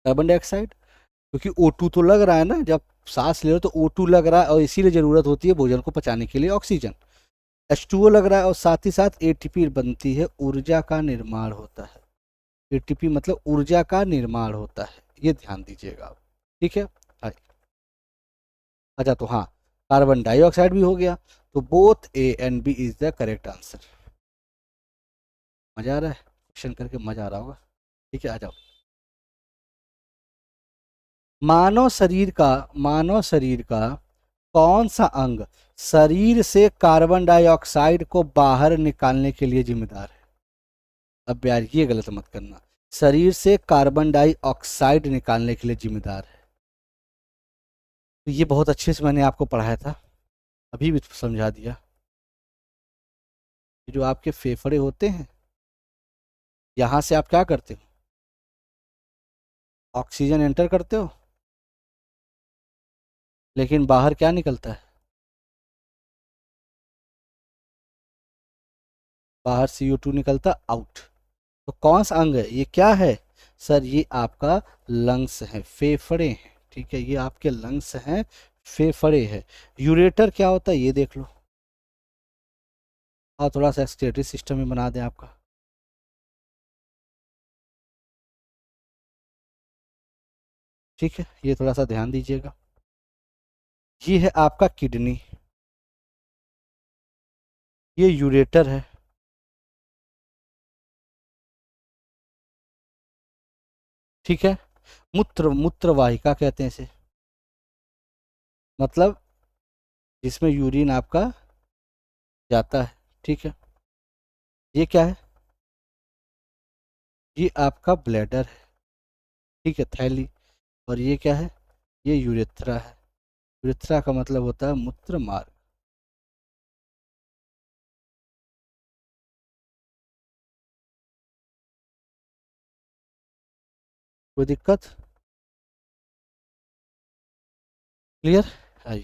S1: कार्बन डाइऑक्साइड, क्योंकि O2 तो लग रहा है ना, जब सांस ले रहे हो तो O2 लग रहा है, और इसीलिए जरूरत होती है भोजन को पचाने के लिए ऑक्सीजन। H2O लग रहा है, और साथ ही साथ ATP बनती है, ऊर्जा का निर्माण होता है। ATP मतलब ऊर्जा का निर्माण होता है, ये ध्यान दीजिएगा आप, ठीक है। हाँ, अच्छा तो हाँ, कार्बन डाइऑक्साइड भी हो गया, तो both A and B is the correct answer. मजा आ रहा है, क्वेश्चन करके मजा आ रहा होगा, ठीक है। आ जाओ, मानव शरीर का कौन सा अंग शरीर से कार्बन डाइऑक्साइड को बाहर निकालने के लिए जिम्मेदार है। अब यार ये गलत मत करना, शरीर से कार्बन डाइऑक्साइड निकालने के लिए जिम्मेदार है, तो ये बहुत अच्छे से मैंने आपको पढ़ाया था, अभी भी समझा दिया। ये जो आपके फेफड़े होते हैं, यहाँ से आप क्या करते हो, ऑक्सीजन एंटर करते हो, लेकिन बाहर क्या निकलता है, बाहर CO2 निकलता आउट। तो कौन सा अंग है, ये क्या है सर, ये आपका लंग्स है, फेफड़े हैं, ठीक है, ये आपके लंग्स हैं, फेफड़े हैं। यूरेटर क्या होता है ये देख लो, और थोड़ा सा एक्सक्रीटरी सिस्टम में बना दें आपका, ठीक है, ये थोड़ा सा ध्यान दीजिएगा। ये है आपका किडनी, ये यूरेटर है, ठीक है। मूत्र वाहिका कहते हैं इसे, मतलब जिसमें यूरिन आपका जाता है, ठीक है। ये क्या है, ये आपका ब्लैडर है, ठीक है, थैली। और ये क्या है, ये यूरेथ्रा है, यूरेथ्रा का मतलब होता है मूत्र मार्ग। कोई दिक्कत, क्लियर। आइए,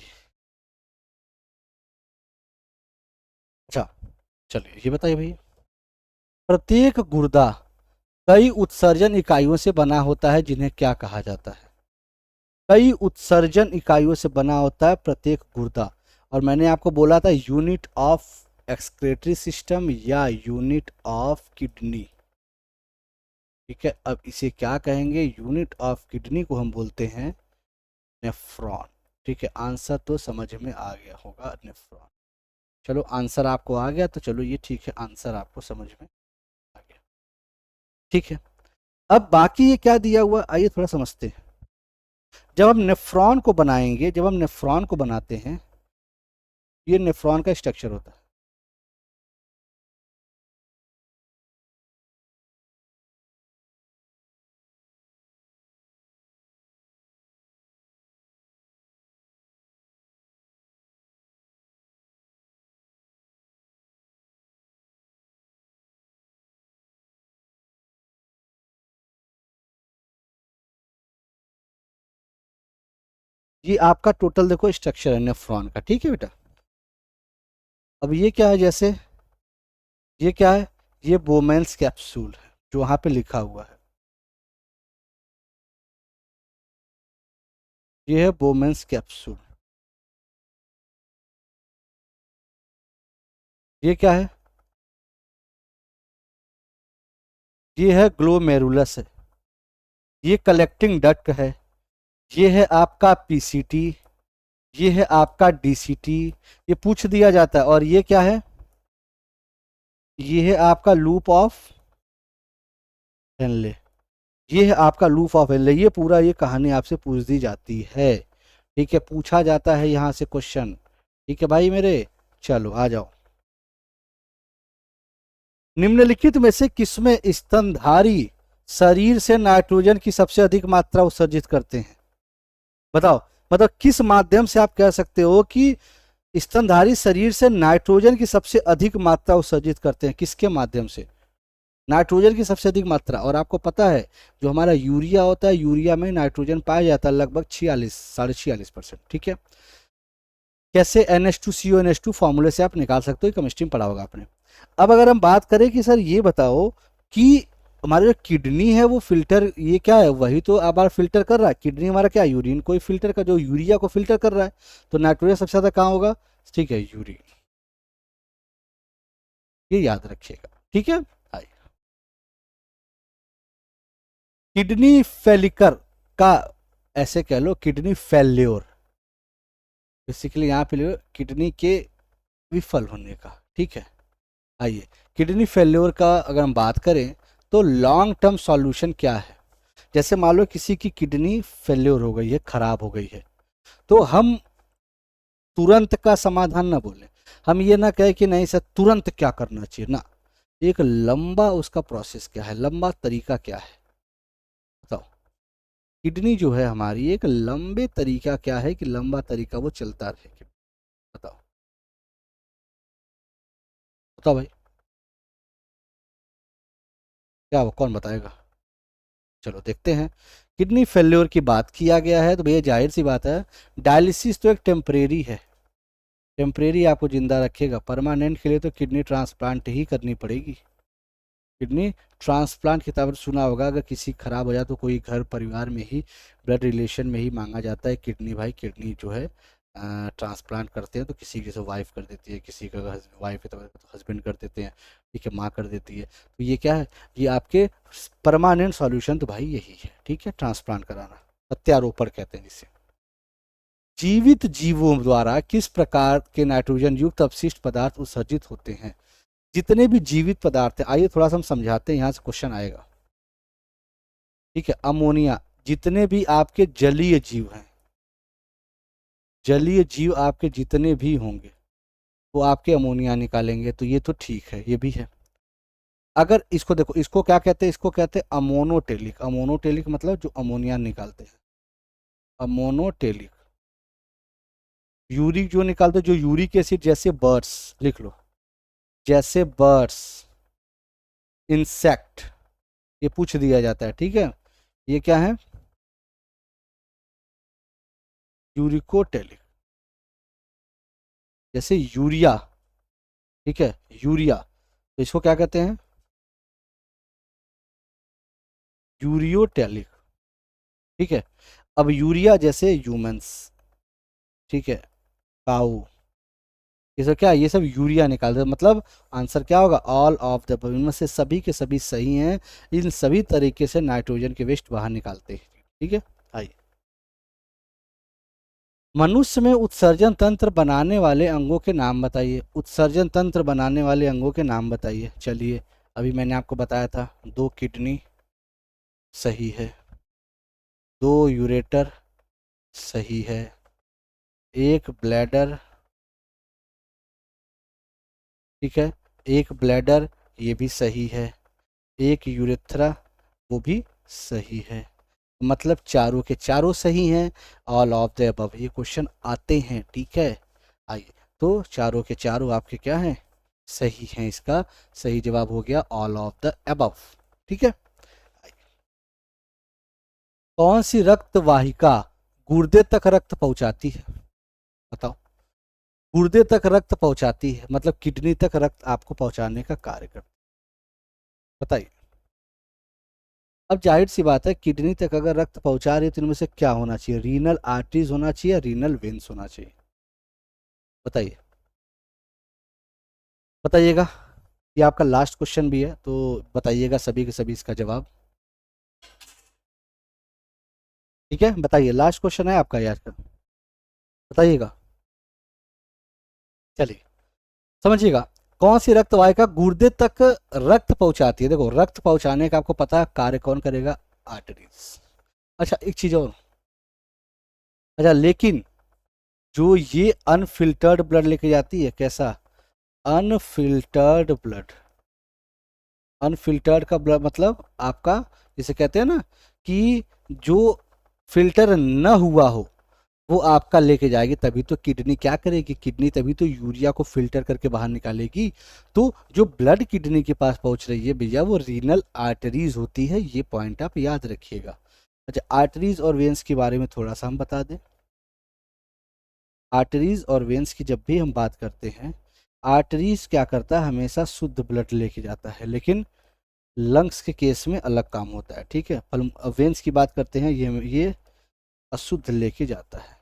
S1: अच्छा, चलिए ये बताइए भैया, प्रत्येक गुर्दा कई उत्सर्जन इकाइयों से बना होता है, जिन्हें क्या कहा जाता है? कई उत्सर्जन इकाइयों से बना होता है प्रत्येक गुर्दा। और मैंने आपको बोला था यूनिट ऑफ एक्सक्रेटरी सिस्टम या यूनिट ऑफ किडनी। ठीक है, अब इसे क्या कहेंगे? यूनिट ऑफ किडनी को हम बोलते हैं नेफ्रॉन। ठीक है, आंसर तो समझ में आ गया होगा, नेफ्रॉन। चलो आंसर आपको आ गया तो चलो ये ठीक है, आंसर आपको समझ में आ गया। ठीक है, अब बाकी ये क्या दिया हुआ, आइए थोड़ा समझते हैं। जब हम नेफ्रॉन को बनाएंगे, जब हम नेफ्रॉन को बनाते हैं, ये नेफ्रॉन का स्ट्रक्चर होता है। ये आपका टोटल देखो स्ट्रक्चर है नेफ्रॉन का। ठीक है बेटा, अब ये क्या है, जैसे ये क्या है, ये बोमेन्स कैप्सूल है जो वहां पे लिखा हुआ है, ये है बोमेन्स कैप्सूल। ये क्या है? ये है ग्लोमेरुलस है, ये कलेक्टिंग डक्ट है, ये है आपका पीसीटी, ये है आपका डीसीटी, ये पूछ दिया जाता है। और ये क्या है? ये है आपका लूप ऑफ हेनले, ये है आपका लूप ऑफ हेनले। ये पूरा ये कहानी आपसे पूछ दी जाती है। ठीक है, पूछा जाता है यहाँ से क्वेश्चन। ठीक है भाई मेरे, चलो आ जाओ। निम्नलिखित में से किसमें स्तनधारी शरीर से नाइट्रोजन की सबसे अधिक मात्रा उत्सर्जित करते हैं? बताओ, मतलब किस माध्यम से आप कह सकते हो कि स्तनधारी शरीर से नाइट्रोजन की सबसे अधिक मात्रा उत्सर्जित करते हैं? किसके माध्यम से नाइट्रोजन की सबसे अधिक मात्रा? और आपको पता है जो हमारा यूरिया होता है, यूरिया में नाइट्रोजन पाया जाता है लगभग 46 साढ़े 46%। ठीक है, कैसे? NH2CO NH2 फॉर्मूले से आप निकाल सकते हो, केमिस्ट्री में पढ़ा होगा आपने। अब अगर हम बात करें कि सर ये बताओ कि हमारे जो किडनी है वो फिल्टर, ये क्या है, वही तो अब फिल्टर कर रहा है। किडनी हमारा क्या, यूरिन को फिल्टर कर, जो यूरिया को फिल्टर कर रहा है। तो नाइट्रोजन सबसे ज्यादा कहाँ होगा? ठीक है, यूरिन। ये याद रखिएगा। ठीक है, आइए। किडनी फेलिकर का, ऐसे कह लो किडनी फेल्योर, बेसिकली यहाँ पे किडनी के विफल होने का। ठीक है, आइए। किडनी फेल्योर का अगर हम बात करें तो लॉन्ग टर्म सॉल्यूशन क्या है? जैसे मान लो किसी की किडनी फेल्योर हो गई है, खराब हो गई है, तो हम तुरंत का समाधान ना बोले, हम ये ना कहे कि नहीं सर तुरंत क्या करना चाहिए ना। एक लंबा उसका प्रोसेस क्या है, लंबा तरीका क्या है, बताओ। किडनी जो है हमारी, एक लंबे तरीका क्या है कि लंबा तरीका वो चलता रहे, बताओ। बताओ भाई, क्या वो कौन बताएगा? चलो देखते हैं। किडनी फेल्योर की बात किया गया है तो भैया जाहिर सी बात है, डायलिसिस तो एक टेम्परेरी है, टेम्परेरी आपको जिंदा रखेगा। परमानेंट के लिए तो किडनी ट्रांसप्लांट ही करनी पड़ेगी। किडनी ट्रांसप्लांट की तरफ सुना होगा, अगर किसी खराब हो जाए तो कोई घर परिवार में ही, ब्लड रिलेशन में ही मांगा जाता है किडनी। भाई किडनी जो है ट्रांसप्लांट करते हैं तो किसी की तो वाइफ कर देती है, किसी का वाइफ है तो हस्बैंड कर देते हैं, ठीक है, माँ कर देती है। तो ये क्या है, ये आपके परमानेंट सॉल्यूशन तो भाई यही है। ठीक है, ट्रांसप्लांट कराना, प्रत्यारोपण कहते हैं जिसे। जीवित जीवों द्वारा किस प्रकार के नाइट्रोजन युक्त अपशिष्ट पदार्थ उत्सर्जित होते हैं? जितने भी जीवित पदार्थ हैं, आइए थोड़ा सा हम समझाते हैं, यहाँ से क्वेश्चन आएगा। ठीक है, अमोनिया, जितने भी आपके जलीय जीव हैं, जलीय जीव आपके जितने भी होंगे वो आपके अमोनिया निकालेंगे, तो ये तो ठीक है, ये भी है। अगर इसको देखो, इसको क्या कहते हैं? इसको कहते हैं अमोनोटेलिक। अमोनोटेलिक मतलब जो अमोनिया निकालते हैं, अमोनोटेलिक। यूरिक जो निकालते हैं, जो यूरिक एसिड, जैसे बर्ड्स, लिख लो, जैसे बर्ड्स, इंसेक्ट, ये पूछ दिया जाता है। ठीक है, ये क्या है? यूरिकोटेलिक। जैसे यूरिया, ठीक है, यूरिया, तो इसको क्या कहते हैं? यूरियोटेलिक, ठीक है। अब यूरिया जैसे ह्यूमंस, ठीक है, काऊ, ये सब क्या, ये सब यूरिया निकालते हैं, मतलब आंसर क्या होगा, ऑल ऑफ द, इनमें से सभी के सभी सही हैं, इन सभी तरीके से नाइट्रोजन के वेस्ट बाहर निकालते हैं, ठीक है। आइए, मनुष्य में उत्सर्जन तंत्र बनाने वाले अंगों के नाम बताइए, उत्सर्जन तंत्र बनाने वाले अंगों के नाम बताइए। चलिए, अभी मैंने आपको बताया था, 2 किडनी सही है, 2 यूरेटर सही है, 1 ब्लैडर, ठीक है, 1 ब्लैडर ये भी सही है, 1 यूरेथ्रा वो भी सही है, मतलब चारों के चारों सही हैं, ऑल ऑफ द अबव ये क्वेश्चन आते हैं, ठीक है। आइए, तो चारों के चारों आपके क्या हैं, सही हैं, इसका सही जवाब हो गया ऑल ऑफ द अबव, ठीक है। कौन सी रक्त वाहिका गुर्दे तक रक्त पहुंचाती है, बताओ, गुर्दे तक रक्त पहुंचाती है, मतलब किडनी तक रक्त आपको पहुंचाने का कार्य करती है, बताइए। अब जाहिर सी बात है, किडनी तक अगर रक्त पहुंचा रही है तो इनमें से क्या होना चाहिए, रीनल आर्टरीज होना चाहिए, रीनल वेन्स होना चाहिए, बताइए, बताइएगा। ये आपका लास्ट क्वेश्चन भी है, तो बताइएगा सभी के सभी इसका जवाब, ठीक है, बताइए, लास्ट क्वेश्चन है आपका ये आज का, बताइएगा। चलिए, समझिएगा, कौन सी रक्त वाहिका गुर्दे तक रक्त पहुंचाती है, देखो रक्त पहुंचाने का आपको पता है कार्य कौन करेगा, आर्टरीज। अच्छा, एक चीज और, अच्छा लेकिन जो ये अनफिल्टर्ड ब्लड लेके जाती है, कैसा, अनफिल्टर्ड ब्लड, अनफिल्टर्ड का ब्लड मतलब आपका, जिसे कहते हैं ना कि जो फिल्टर न हुआ हो, वो आपका लेके जाएगी, तभी तो किडनी क्या करेगी, किडनी तभी तो यूरिया को फिल्टर करके बाहर निकालेगी। तो जो ब्लड किडनी के पास पहुंच रही है भैया, वो रीनल आर्टरीज होती है, ये पॉइंट आप याद रखिएगा। अच्छा, आर्टरीज और वेन्स के बारे में थोड़ा सा हम बता दें, आर्टरीज और वेन्स की जब भी हम बात करते हैं, आर्टरीज क्या करता है, हमेशा शुद्ध ब्लड लेके जाता है, लेकिन लंग्स के केस में अलग काम होता है, ठीक है। वेन्स की बात करते हैं, ये अशुद्ध लेके जाता है,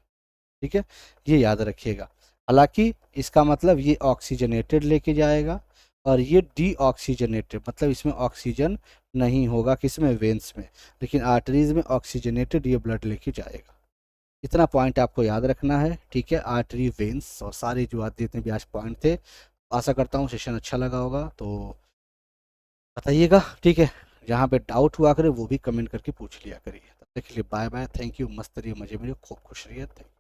S1: ठीक है, ये याद रखिएगा। हालांकि इसका मतलब ये ऑक्सीजनेटेड लेके जाएगा, और ये डीऑक्सीजनेटेड, मतलब इसमें ऑक्सीजन नहीं होगा, किसमें, वेन्स में, लेकिन आर्टरीज में ऑक्सीजनेटेड ये ब्लड लेके जाएगा। इतना पॉइंट आपको याद रखना है, ठीक है, आर्टरी, वेन्स और सारे जो आते जितने भी आज पॉइंट थे। आशा करता हूँ सेशन अच्छा लगा होगा, तो बताइएगा, ठीक है। जहाँ पे डाउट हुआ करे वो भी कमेंट करके पूछ लिया करिए। तब तक के लिए बाय बाय, थैंक यू, मस्त रहिए, मजे में रहिए, खूब खुश रहिए, थैंक यू।